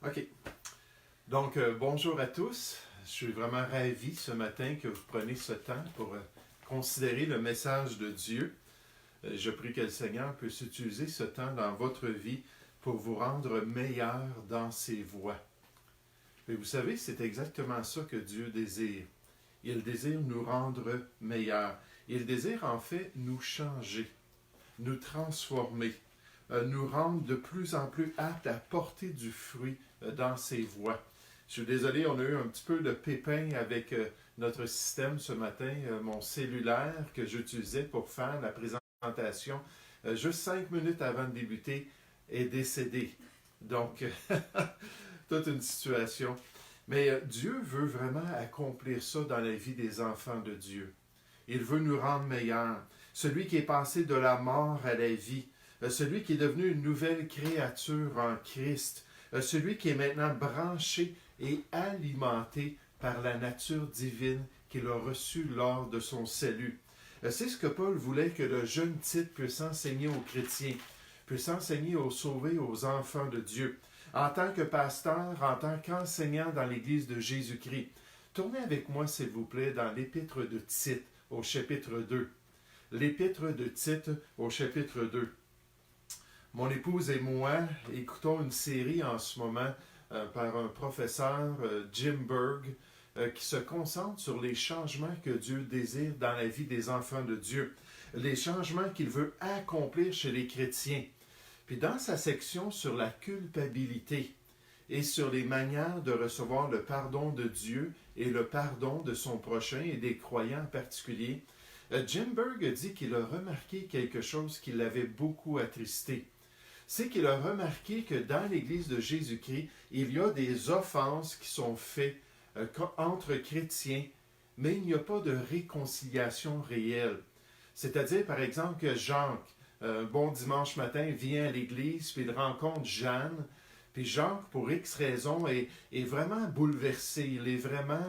OK. Donc, bonjour à tous. Je suis vraiment ravi ce matin que vous preniez ce temps pour considérer le message de Dieu. Je prie que le Seigneur puisse utiliser ce temps dans votre vie pour vous rendre meilleur dans ses voies. Et vous savez, c'est exactement ça que Dieu désire. Il désire nous rendre meilleurs. Il désire en fait nous changer, nous transformer, nous rendre de plus en plus aptes à porter du fruit dans ses voies. Je suis désolé, on a eu un petit peu de pépin avec notre système ce matin. Mon cellulaire que j'utilisais pour faire la présentation, juste 5 minutes avant de débuter, est décédé. Donc, toute une situation. Mais Dieu veut vraiment accomplir ça dans la vie des enfants de Dieu. Il veut nous rendre meilleurs. Celui qui est passé de la mort à la vie, celui qui est devenu une nouvelle créature en Christ, celui qui est maintenant branché et alimenté par la nature divine qu'il a reçue lors de son salut. C'est ce que Paul voulait que le jeune Tite puisse enseigner aux chrétiens, puisse enseigner aux sauvés, aux enfants de Dieu. En tant que pasteur, en tant qu'enseignant dans l'Église de Jésus-Christ. Tournez avec moi, s'il vous plaît, dans l'Épître de Tite, au chapitre 2. L'Épître de Tite, au chapitre 2. Mon épouse et moi écoutons une série en ce moment par un professeur, Jim Berg, qui se concentre sur les changements que Dieu désire dans la vie des enfants de Dieu. Les changements qu'il veut accomplir chez les chrétiens. Puis dans sa section sur la culpabilité et sur les manières de recevoir le pardon de Dieu et le pardon de son prochain et des croyants en particulier, Jim Berg dit qu'il a remarqué quelque chose qui l'avait beaucoup attristé. C'est qu'il a remarqué que dans l'Église de Jésus-Christ, il y a des offenses qui sont faites entre chrétiens, mais il n'y a pas de réconciliation réelle. C'est-à-dire, par exemple, que Jacques, un bon dimanche matin, vient à l'église, puis il rencontre Jeanne, puis Jacques, pour X raisons, est vraiment bouleversé, il est vraiment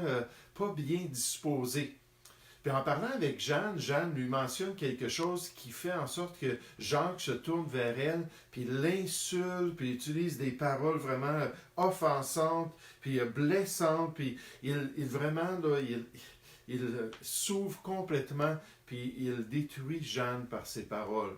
pas bien disposé. Puis en parlant avec Jeanne, Jeanne lui mentionne quelque chose qui fait en sorte que Jacques se tourne vers elle, puis l'insulte, puis utilise des paroles vraiment offensantes, puis blessantes, puis il vraiment, là, il s'ouvre complètement, puis il détruit Jeanne par ses paroles.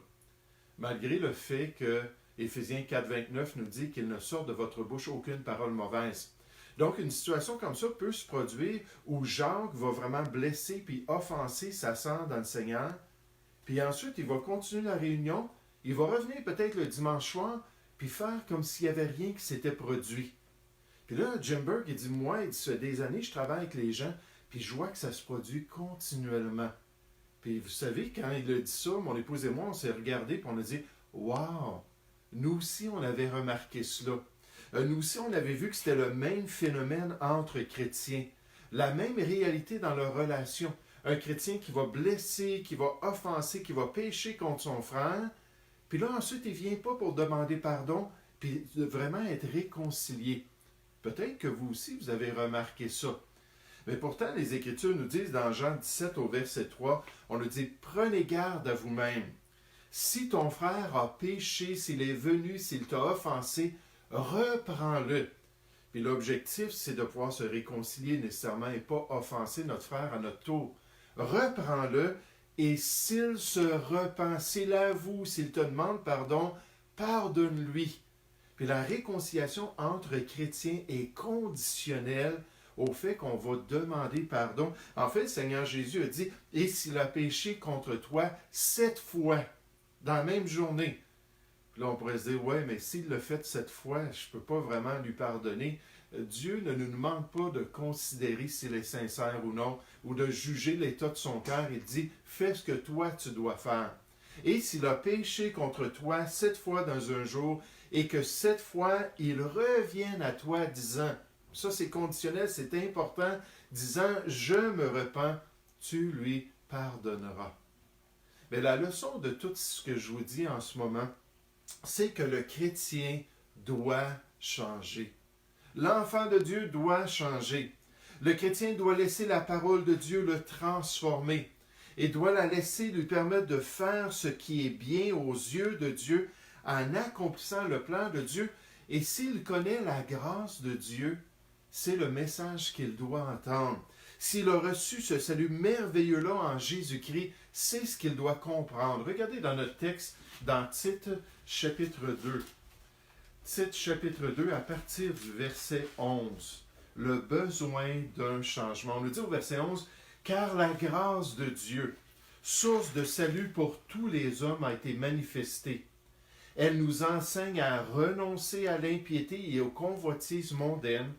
Malgré le fait que Éphésiens 4,29 nous dit qu'il ne sort de votre bouche aucune parole mauvaise. Donc, une situation comme ça peut se produire où Jacques va vraiment blesser puis offenser sa sœur dans le Seigneur. Puis ensuite, il va continuer la réunion. Il va revenir peut-être le dimanche soir puis faire comme s'il n'y avait rien qui s'était produit. Puis là, Jim Berg, il dit, moi, il dit, ça fait des années, je travaille avec les gens, puis je vois que ça se produit continuellement. Puis vous savez, quand il a dit ça, mon épouse et moi, on s'est regardés et on a dit « Wow! » Nous aussi, on avait remarqué cela. Nous aussi, on avait vu que c'était le même phénomène entre chrétiens. La même réalité dans leur relation. Un chrétien qui va blesser, qui va offenser, qui va pécher contre son frère. Puis là, ensuite, il ne vient pas pour demander pardon, puis de vraiment être réconcilié. Peut-être que vous aussi, vous avez remarqué ça. Mais pourtant, les Écritures nous disent dans Jean 17 au verset 3, on nous dit « Prenez garde à vous-même. Si ton frère a péché, s'il est venu, s'il t'a offensé, reprends-le. » Puis l'objectif, c'est de pouvoir se réconcilier nécessairement et pas offenser notre frère à notre tour. Reprends-le et s'il se repent, s'il avoue, s'il te demande pardon, pardonne-lui. Puis la réconciliation entre chrétiens est conditionnelle au fait qu'on va demander pardon. En fait, le Seigneur Jésus a dit « Et s'il a péché contre toi 7 fois dans la même journée. » Puis là, on pourrait se dire « Ouais, mais s'il l'a fait 7 fois, je ne peux pas vraiment lui pardonner. » Dieu ne nous demande pas de considérer s'il est sincère ou non, ou de juger l'état de son cœur. Il dit « Fais ce que toi tu dois faire. » Et s'il a péché contre toi 7 fois dans un jour, et que 7 fois il revienne à toi disant « Ça, c'est conditionnel, c'est important. Disant, je me repens, tu lui pardonneras. » Mais la leçon de tout ce que je vous dis en ce moment, c'est que le chrétien doit changer. L'enfant de Dieu doit changer. Le chrétien doit laisser la parole de Dieu le transformer et doit la laisser lui permettre de faire ce qui est bien aux yeux de Dieu en accomplissant le plan de Dieu Et s'il connaît la grâce de Dieu, c'est le message qu'il doit entendre. S'il a reçu ce salut merveilleux-là en Jésus-Christ, c'est ce qu'il doit comprendre. Regardez dans notre texte, dans Tite, chapitre 2. Tite, chapitre 2, à partir du verset 11. Le besoin d'un changement. On nous dit au verset 11, « Car la grâce de Dieu, source de salut pour tous les hommes, a été manifestée. Elle nous enseigne à renoncer à l'impiété et aux convoitises mondaines,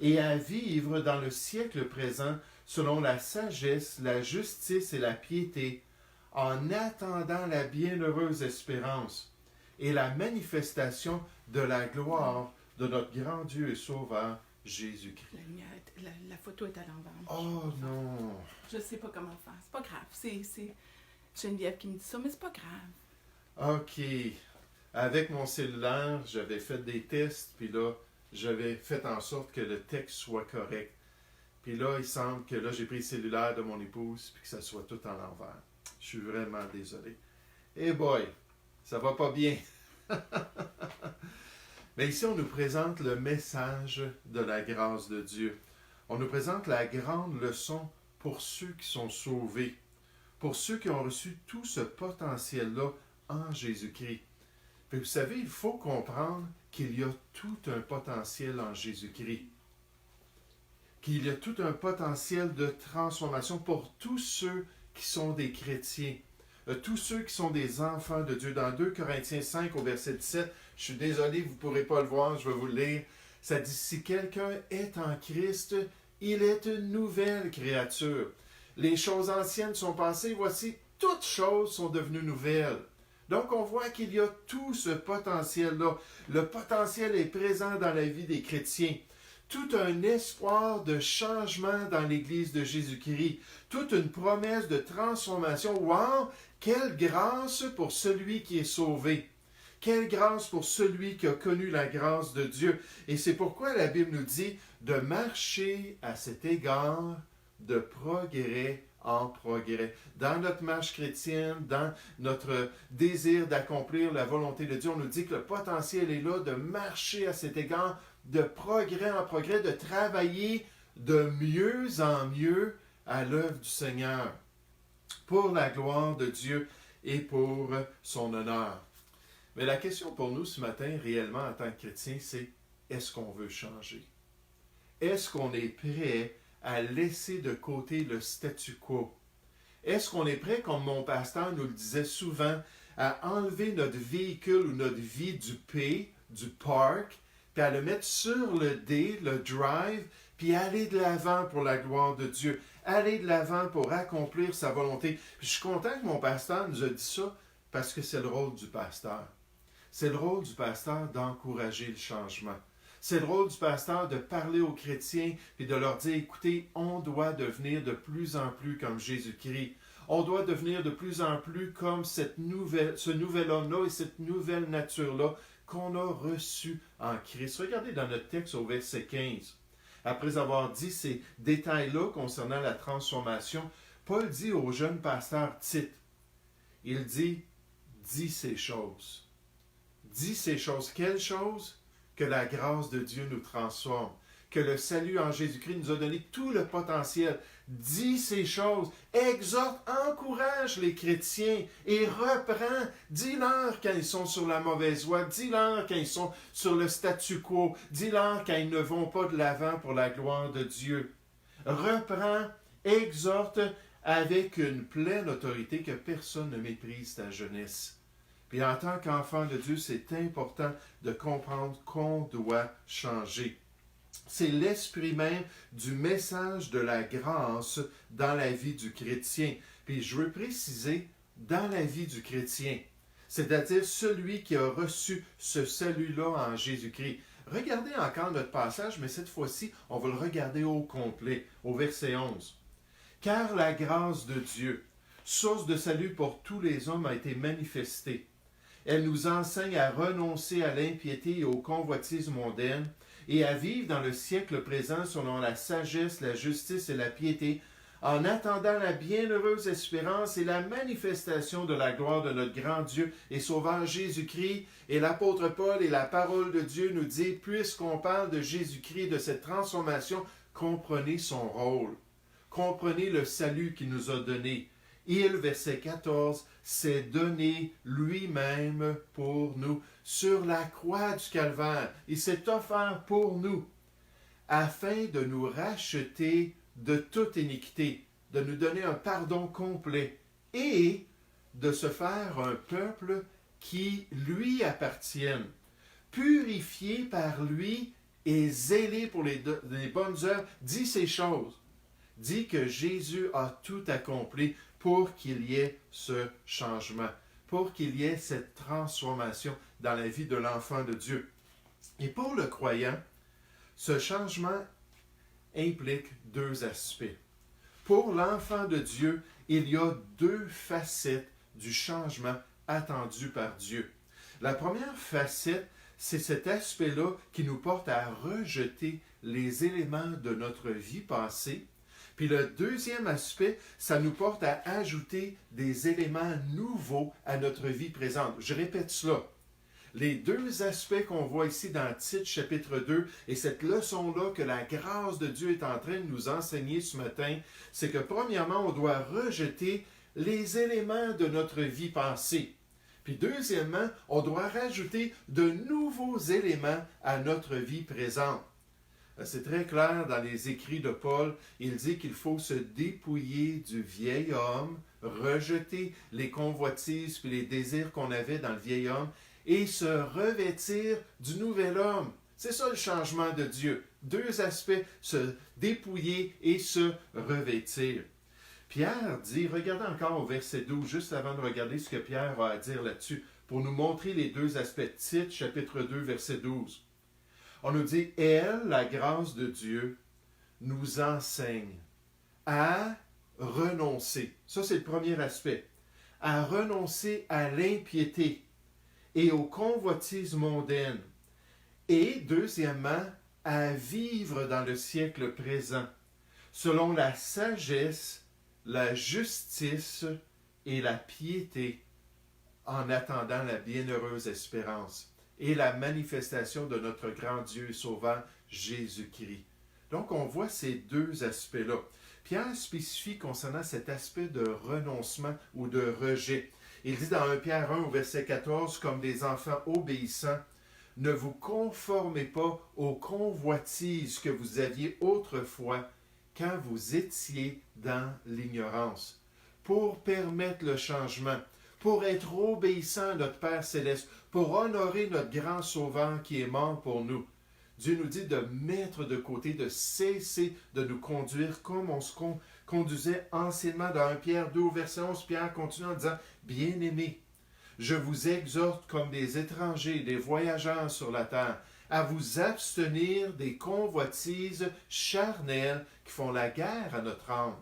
et à vivre dans le siècle présent selon la sagesse, la justice et la piété, en attendant la bienheureuse espérance et la manifestation de la gloire de notre grand Dieu et Sauveur, Jésus-Christ. » La photo est à l'envers. Oh non! Je ne sais pas comment faire. C'est pas grave. C'est Geneviève qui me dit ça, mais c'est pas grave. OK. Avec mon cellulaire, j'avais fait des tests, puis là, j'avais fait en sorte que le texte soit correct. Puis là, il semble que là, j'ai pris le cellulaire de mon épouse, puis que ça soit tout en l'envers. Je suis vraiment désolé. Eh boy, ça va pas bien. Mais ici, on nous présente le message de la grâce de Dieu. On nous présente la grande leçon pour ceux qui sont sauvés, pour ceux qui ont reçu tout ce potentiel-là en Jésus-Christ. Puis vous savez, il faut comprendre qu'il y a tout un potentiel en Jésus-Christ. Qu'il y a tout un potentiel de transformation pour tous ceux qui sont des chrétiens, tous ceux qui sont des enfants de Dieu. Dans 2 Corinthiens 5 au verset 17, je suis désolé, vous ne pourrez pas le voir, je vais vous le lire. Ça dit, si quelqu'un est en Christ, il est une nouvelle créature. Les choses anciennes sont passées, voici, toutes choses sont devenues nouvelles. Donc, on voit qu'il y a tout ce potentiel-là. Le potentiel est présent dans la vie des chrétiens. Tout un espoir de changement dans l'Église de Jésus-Christ. Toute une promesse de transformation. Wow! Quelle grâce pour celui qui est sauvé. Quelle grâce pour celui qui a connu la grâce de Dieu. Et c'est pourquoi la Bible nous dit de marcher à cet égard de progrès en progrès. Dans notre marche chrétienne, dans notre désir d'accomplir la volonté de Dieu, on nous dit que le potentiel est là de marcher à cet égard de progrès en progrès, de travailler de mieux en mieux à l'œuvre du Seigneur, pour la gloire de Dieu et pour son honneur. Mais la question pour nous ce matin, réellement en tant que chrétien, c'est est-ce qu'on veut changer? Est-ce qu'on est prêt à laisser de côté le statu quo? Est-ce qu'on est prêt, comme mon pasteur nous le disait souvent, à enlever notre véhicule ou notre vie du P, du park, puis à le mettre sur le D, le drive, puis aller de l'avant pour la gloire de Dieu, aller de l'avant pour accomplir sa volonté. Puis je suis content que mon pasteur nous a dit ça, parce que c'est le rôle du pasteur. C'est le rôle du pasteur d'encourager le changement. C'est le rôle du pasteur de parler aux chrétiens et de leur dire, écoutez, on doit devenir de plus en plus comme Jésus-Christ. On doit devenir de plus en plus comme ce nouvel homme-là et cette nouvelle nature-là qu'on a reçue en Christ. Regardez dans notre texte au verset 15. Après avoir dit ces détails-là concernant la transformation, Paul dit au jeune pasteur Tite, il dit, dis ces choses. Dis ces choses. Quelles choses? Que la grâce de Dieu nous transforme, que le salut en Jésus-Christ nous a donné tout le potentiel. Dis ces choses, exhorte, encourage les chrétiens et reprends. Dis-leur quand ils sont sur la mauvaise voie, dis-leur quand ils sont sur le statu quo, dis-leur quand ils ne vont pas de l'avant pour la gloire de Dieu. Reprends, exhorte avec une pleine autorité que personne ne méprise ta jeunesse. Puis en tant qu'enfant de Dieu, c'est important de comprendre qu'on doit changer. C'est l'esprit même du message de la grâce dans la vie du chrétien. Puis je veux préciser, dans la vie du chrétien, c'est-à-dire celui qui a reçu ce salut-là en Jésus-Christ. Regardez encore notre passage, mais cette fois-ci, on va le regarder au complet, au verset 11. « Car la grâce de Dieu, source de salut pour tous les hommes, a été manifestée. Elle nous enseigne à renoncer à l'impiété et aux convoitises mondaines et à vivre dans le siècle présent selon la sagesse, la justice et la piété, en attendant la bienheureuse espérance et la manifestation de la gloire de notre grand Dieu et Sauveur Jésus-Christ. Et l'apôtre Paul et la parole de Dieu nous dit, puisqu'on parle de Jésus-Christ, de cette transformation, comprenez son rôle. Comprenez le salut qu'il nous a donné. Il, verset 14, s'est donné lui-même pour nous sur la croix du Calvaire. Il s'est offert pour nous afin de nous racheter de toute iniquité, de nous donner un pardon complet et de se faire un peuple qui lui appartienne, purifié par lui et zélé pour les bonnes œuvres, dit ces choses, dit que Jésus a tout accompli pour qu'il y ait ce changement, pour qu'il y ait cette transformation dans la vie de l'enfant de Dieu. Et pour le croyant, ce changement implique deux aspects. Pour l'enfant de Dieu, il y a deux facettes du changement attendu par Dieu. La première facette, c'est cet aspect-là qui nous porte à rejeter les éléments de notre vie passée. Puis le deuxième aspect, ça nous porte à ajouter des éléments nouveaux à notre vie présente. Je répète cela. Les deux aspects qu'on voit ici dans Tite chapitre 2 et cette leçon-là que la grâce de Dieu est en train de nous enseigner ce matin, c'est que premièrement, on doit rejeter les éléments de notre vie passée. Puis deuxièmement, on doit rajouter de nouveaux éléments à notre vie présente. C'est très clair dans les écrits de Paul, il dit qu'il faut se dépouiller du vieil homme, rejeter les convoitises puis les désirs qu'on avait dans le vieil homme, et se revêtir du nouvel homme. C'est ça le changement de Dieu. Deux aspects, se dépouiller et se revêtir. Pierre dit, regardez encore au verset 12, juste avant de regarder ce que Pierre a à dire là-dessus, pour nous montrer les deux aspects. Tite, chapitre 2, verset 12. On nous dit, elle, la grâce de Dieu, nous enseigne à renoncer. Ça, c'est le premier aspect. À renoncer à l'impiété et aux convoitises mondaines. Et deuxièmement, à vivre dans le siècle présent, selon la sagesse, la justice et la piété, en attendant la bienheureuse espérance et la manifestation de notre grand Dieu et Sauveur Jésus-Christ. Donc, on voit ces deux aspects-là. Pierre spécifie concernant cet aspect de renoncement ou de rejet. Il dit dans 1 Pierre 1 au verset 14, comme des enfants obéissants, ne vous conformez pas aux convoitises que vous aviez autrefois quand vous étiez dans l'ignorance, pour permettre le changement, pour être obéissant à notre Père Céleste, pour honorer notre grand Sauveur qui est mort pour nous. Dieu nous dit de mettre de côté, de cesser de nous conduire comme on se conduisait anciennement dans 1 Pierre 2 au verset 11. Pierre continue en disant, « Bien-aimés, je vous exhorte comme des étrangers, des voyageurs sur la terre, à vous abstenir des convoitises charnelles qui font la guerre à notre âme.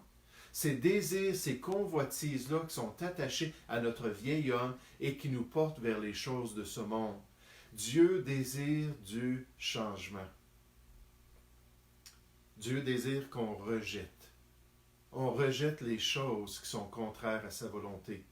Ces désirs, ces convoitises-là qui sont attachés à notre vieil homme et qui nous portent vers les choses de ce monde. Dieu désire du changement. Dieu désire qu'on rejette. On rejette les choses qui sont contraires à sa volonté.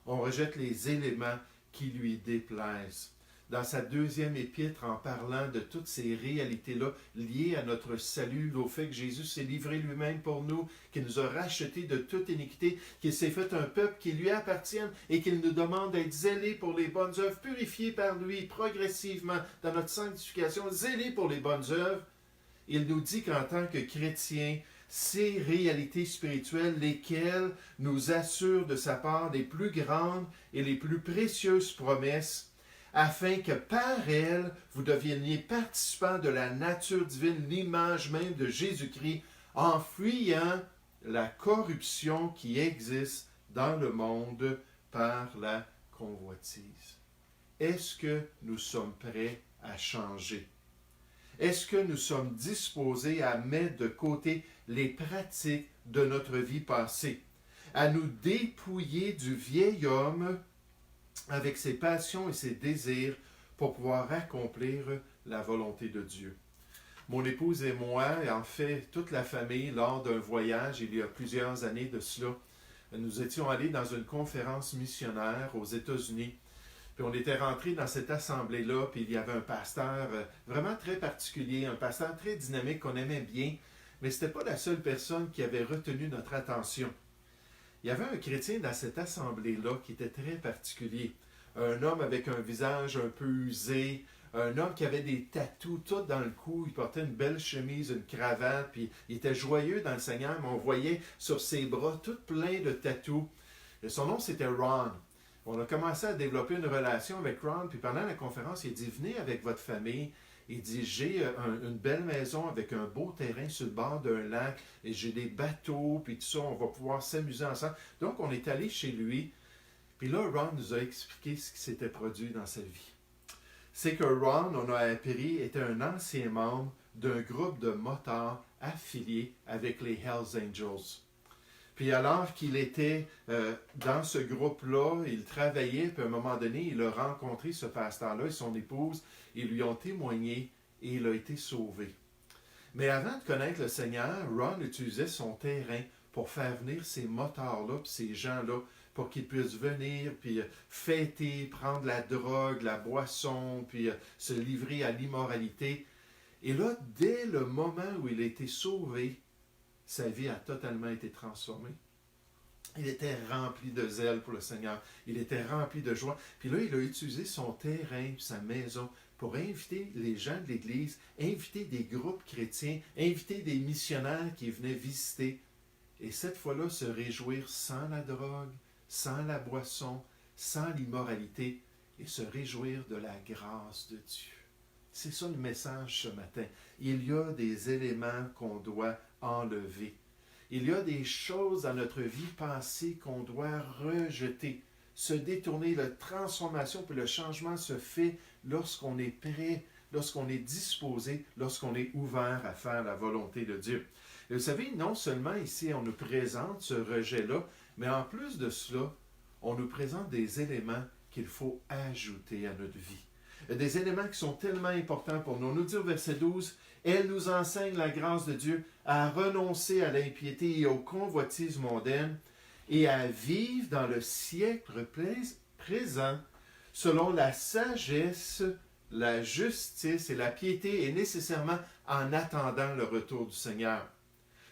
On rejette les éléments qui lui déplaisent. Dans sa deuxième épître, en parlant de toutes ces réalités-là liées à notre salut, au fait que Jésus s'est livré lui-même pour nous, qu'il nous a rachetés de toute iniquité, qu'il s'est fait un peuple qui lui appartienne et qu'il nous demande d'être zélés pour les bonnes œuvres, purifiés par lui progressivement dans notre sanctification, zélés pour les bonnes œuvres. Il nous dit qu'en tant que chrétiens, ces réalités spirituelles, lesquelles nous assurent de sa part les plus grandes et les plus précieuses promesses, afin que par elles, vous deveniez participants de la nature divine, l'image même de Jésus-Christ, en fuyant la corruption qui existe dans le monde par la convoitise. Est-ce que nous sommes prêts à changer? Est-ce que nous sommes disposés à mettre de côté les pratiques de notre vie passée, à nous dépouiller du vieil homme avec ses passions et ses désirs pour pouvoir accomplir la volonté de Dieu? Mon épouse et moi, et en fait toute la famille, lors d'un voyage il y a plusieurs années de cela, nous étions allés dans une conférence missionnaire aux États-Unis. Puis on était rentrés dans cette assemblée-là, puis il y avait un pasteur vraiment très particulier, un pasteur très dynamique qu'on aimait bien, mais ce n'était pas la seule personne qui avait retenu notre attention. Il y avait un chrétien dans cette assemblée-là qui était très particulier. Un homme avec un visage un peu usé, un homme qui avait des tatous tout dans le cou, il portait une belle chemise, une cravate, puis il était joyeux dans le Seigneur, mais on voyait sur ses bras tout plein de tatous. Et son nom, c'était Ron. On a commencé à développer une relation avec Ron, puis pendant la conférence, il dit « Venez avec votre famille ». Il dit « J'ai une belle maison avec un beau terrain sur le bord d'un lac, et j'ai des bateaux, puis tout ça, on va pouvoir s'amuser ensemble. » Donc, on est allé chez lui, puis là, Ron nous a expliqué ce qui s'était produit dans sa vie. C'est que Ron, on a appris, était un ancien membre d'un groupe de motards affiliés avec les Hells Angels. Puis alors qu'il était dans ce groupe-là, il travaillait, puis à un moment donné, il a rencontré ce pasteur-là et son épouse, ils lui ont témoigné et il a été sauvé. Mais avant de connaître le Seigneur, Ron utilisait son terrain pour faire venir ces motards-là, puis ces gens-là, pour qu'ils puissent venir, puis fêter, prendre la drogue, la boisson, puis se livrer à l'immoralité. Et là, dès le moment où il a été sauvé, sa vie a totalement été transformée. Il était rempli de zèle pour le Seigneur. Il était rempli de joie. Puis là, il a utilisé son terrain, sa maison, pour inviter les gens de l'Église, inviter des groupes chrétiens, inviter des missionnaires qui venaient visiter. Et cette fois-là, se réjouir sans la drogue, sans la boisson, sans l'immoralité, et se réjouir de la grâce de Dieu. C'est ça le message ce matin. Il y a des éléments qu'on doit enlever. Il y a des choses dans notre vie passée qu'on doit rejeter, se détourner. La transformation puis le changement se fait lorsqu'on est prêt, lorsqu'on est disposé, lorsqu'on est ouvert à faire la volonté de Dieu. Et vous savez, non seulement ici on nous présente ce rejet-là, mais en plus de cela, on nous présente des éléments qu'il faut ajouter à notre vie. Des éléments qui sont tellement importants pour nous. On nous dit au verset 12, « Elle nous enseigne la grâce de Dieu à renoncer à l'impiété et aux convoitises mondaines et à vivre dans le siècle présent selon la sagesse, la justice et la piété et nécessairement en attendant le retour du Seigneur. »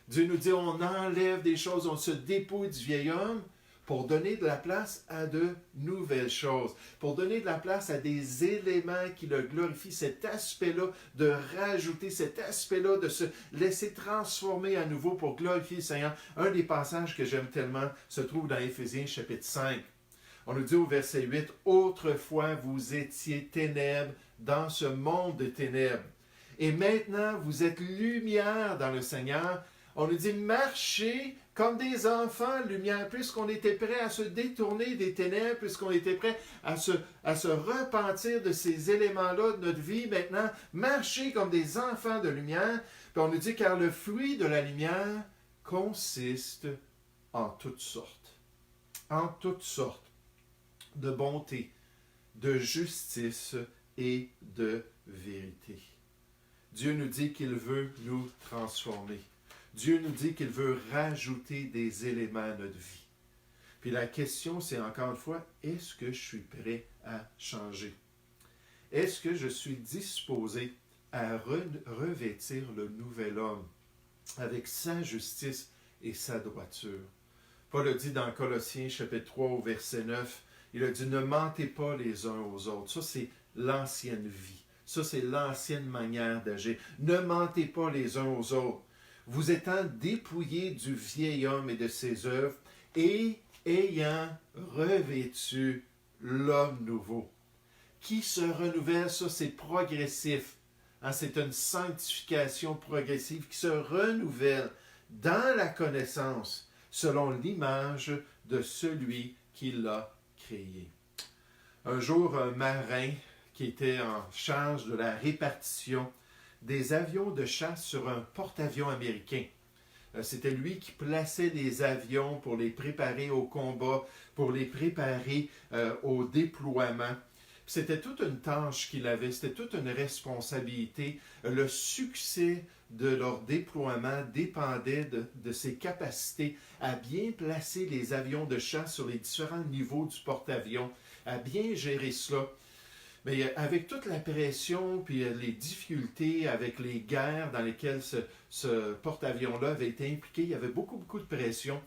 Dieu nous dit, on enlève des choses, on se dépouille du vieil homme pour donner de la place à de nouvelles choses, pour donner de la place à des éléments qui le glorifient, cet aspect-là de rajouter, cet aspect-là de se laisser transformer à nouveau pour glorifier le Seigneur. Un des passages que j'aime tellement se trouve dans Éphésiens chapitre 5. On nous dit au verset 8, « Autrefois vous étiez ténèbres dans ce monde de ténèbres, et maintenant vous êtes lumière dans le Seigneur. » On nous dit, marchez comme des enfants, lumière, puisqu'on était prêt à se détourner des ténèbres, puisqu'on était prêt à se repentir de ces éléments-là de notre vie. Maintenant, marchez comme des enfants de lumière. Puis on nous dit, car le fruit de la lumière consiste en toutes sortes de bonté, de justice et de vérité. Dieu nous dit qu'il veut nous transformer. Dieu nous dit qu'il veut rajouter des éléments à notre vie. Puis la question, c'est encore une fois, est-ce que je suis prêt à changer? Est-ce que je suis disposé à revêtir le nouvel homme avec sa justice et sa droiture? Paul a dit dans Colossiens chapitre 3 au verset 9, il a dit, ne mentez pas les uns aux autres. Ça, c'est l'ancienne vie. Ça, c'est l'ancienne manière d'agir. Ne mentez pas les uns aux autres. Vous étant dépouillés du vieil homme et de ses œuvres, et ayant revêtu l'homme nouveau, qui se renouvelle, ça c'est progressif, c'est une sanctification progressive qui se renouvelle dans la connaissance, selon l'image de celui qui l'a créé. Un jour, un marin qui était en charge de la répartition des avions de chasse sur un porte-avions américain. C'était lui qui plaçait les avions pour les préparer au combat, pour les préparer au déploiement. C'était toute une tâche qu'il avait, c'était toute une responsabilité. Le succès de leur déploiement dépendait de ses capacités à bien placer les avions de chasse sur les différents niveaux du porte-avions, à bien gérer cela. Mais avec toute la pression, puis les difficultés avec les guerres dans lesquelles ce porte-avions-là avait été impliqué, il y avait beaucoup de pression.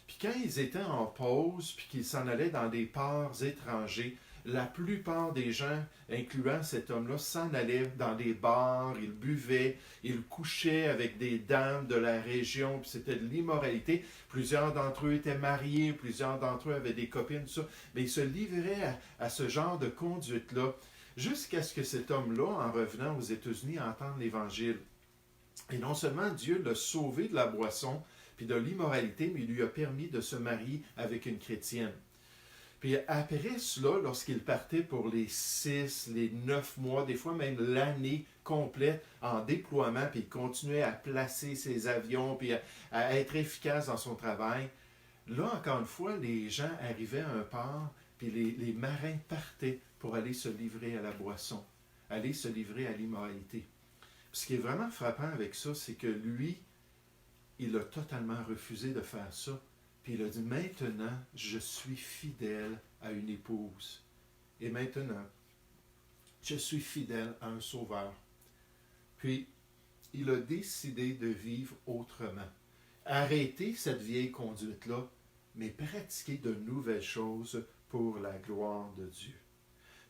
Puis quand ils étaient en pause, puis qu'ils s'en allaient dans des ports étrangers, la plupart des gens, incluant cet homme-là, s'en allaient dans des bars, ils buvaient, ils couchaient avec des dames de la région, puis c'était de l'immoralité. Plusieurs d'entre eux étaient mariés, plusieurs d'entre eux avaient des copines, tout ça, mais ils se livraient à ce genre de conduite-là, jusqu'à ce que cet homme-là, en revenant aux États-Unis, entende l'Évangile. Et non seulement Dieu l'a sauvé de la boisson, puis de l'immoralité, mais il lui a permis de se marier avec une chrétienne. Puis après cela, lorsqu'il partait pour les 6, les 9 mois, des fois même l'année complète en déploiement, puis il continuait à placer ses avions, puis à être efficace dans son travail, là, encore une fois, les gens arrivaient à un port, puis les marins partaient pour aller se livrer à la boisson, aller se livrer à l'immoralité. Ce qui est vraiment frappant avec ça, c'est que lui, il a totalement refusé de faire ça. Puis il a dit, maintenant, je suis fidèle à une épouse. Et maintenant, je suis fidèle à un sauveur. Puis, il a décidé de vivre autrement. Arrêter cette vieille conduite-là, mais pratiquer de nouvelles choses pour la gloire de Dieu.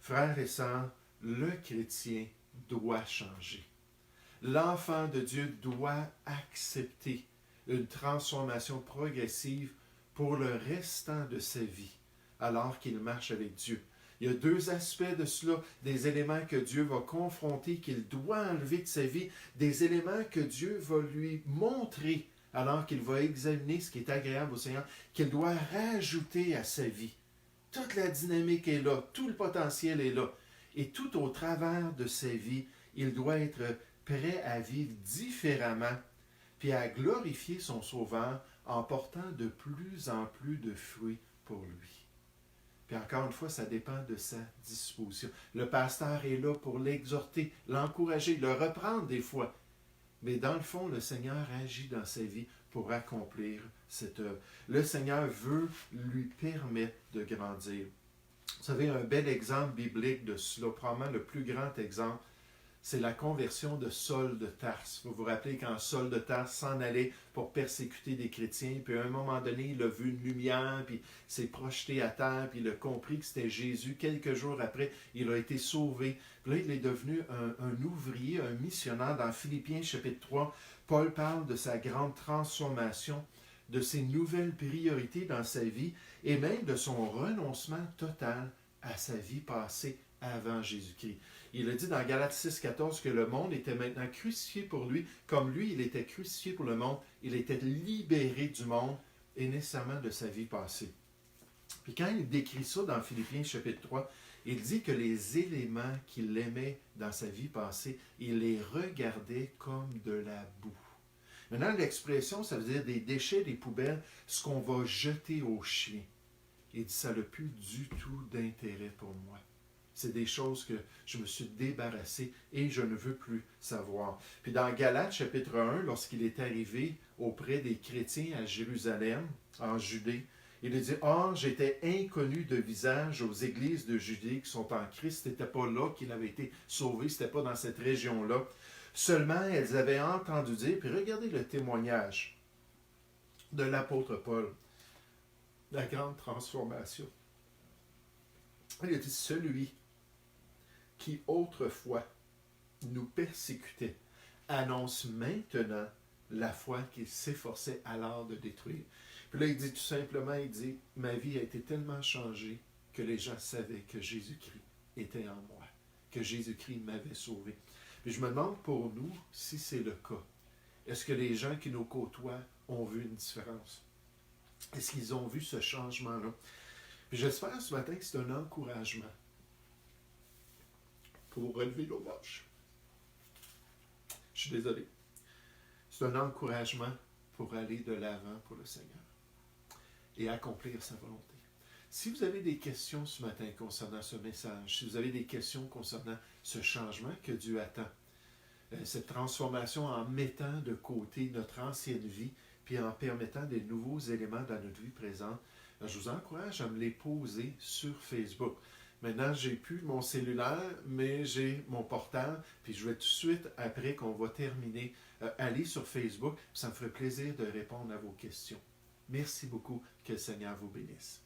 Frères et sœurs, le chrétien doit changer. L'enfant de Dieu doit accepter une transformation progressive pour le restant de sa vie, alors qu'il marche avec Dieu. Il y a deux aspects de cela, des éléments que Dieu va confronter, qu'il doit enlever de sa vie, des éléments que Dieu va lui montrer, alors qu'il va examiner ce qui est agréable au Seigneur, qu'il doit rajouter à sa vie. Toute la dynamique est là, tout le potentiel est là. Et tout au travers de sa vie, il doit être prêt à vivre différemment, puis à glorifier son Sauveur en portant de plus en plus de fruits pour lui. Puis encore une fois, ça dépend de sa disposition. Le pasteur est là pour l'exhorter, l'encourager, le reprendre des fois. Mais dans le fond, le Seigneur agit dans sa vie pour accomplir cette œuvre. Le Seigneur veut lui permettre de grandir. Vous savez, un bel exemple biblique de cela, probablement le plus grand exemple, c'est la conversion de Saul de Tarse. Vous vous rappelez quand Saul de Tarse s'en allait pour persécuter des chrétiens, puis à un moment donné, il a vu une lumière, puis s'est projeté à terre, puis il a compris que c'était Jésus. Quelques jours après, il a été sauvé. Puis là, il est devenu un ouvrier, un missionnaire. Dans Philippiens chapitre 3, Paul parle de sa grande transformation, de ses nouvelles priorités dans sa vie, et même de son renoncement total à sa vie passée avant Jésus-Christ. Il a dit dans Galates 6,14 que le monde était maintenant crucifié pour lui, comme lui, il était crucifié pour le monde, il était libéré du monde et nécessairement de sa vie passée. Puis quand il décrit ça dans Philippiens chapitre 3, il dit que les éléments qu'il aimait dans sa vie passée, il les regardait comme de la boue. Maintenant, l'expression, ça veut dire des déchets, des poubelles, ce qu'on va jeter aux chiens. Il dit, ça n'a plus du tout d'intérêt pour moi. C'est des choses que je me suis débarrassé et je ne veux plus savoir. Puis dans Galates chapitre 1, lorsqu'il est arrivé auprès des chrétiens à Jérusalem, en Judée, il a dit, « Ah, j'étais inconnu de visage aux églises de Judée qui sont en Christ. » Ce n'était pas là qu'il avait été sauvé, ce n'était pas dans cette région-là. Seulement, elles avaient entendu dire, puis regardez le témoignage de l'apôtre Paul, la grande transformation. Il a dit, « Celui qui autrefois nous persécutait, annonce maintenant la foi qu'il s'efforçait alors de détruire. » Puis là, il dit tout simplement, il dit, « Ma vie a été tellement changée que les gens savaient que Jésus-Christ était en moi, que Jésus-Christ m'avait sauvé. » Puis je me demande pour nous si c'est le cas. Est-ce que les gens qui nous côtoient ont vu une différence? Est-ce qu'ils ont vu ce changement-là? Puis j'espère ce matin que c'est un encouragement pour relever nos marches. Je suis désolé. C'est un encouragement pour aller de l'avant pour le Seigneur et accomplir sa volonté. Si vous avez des questions ce matin concernant ce message, si vous avez des questions concernant ce changement que Dieu attend, cette transformation en mettant de côté notre ancienne vie, puis en permettant des nouveaux éléments dans notre vie présente, je vous encourage à me les poser sur Facebook. Maintenant, j'ai plus mon cellulaire, mais j'ai mon portable, puis je vais tout de suite, après qu'on va terminer, aller sur Facebook, ça me ferait plaisir de répondre à vos questions. Merci beaucoup, que le Seigneur vous bénisse.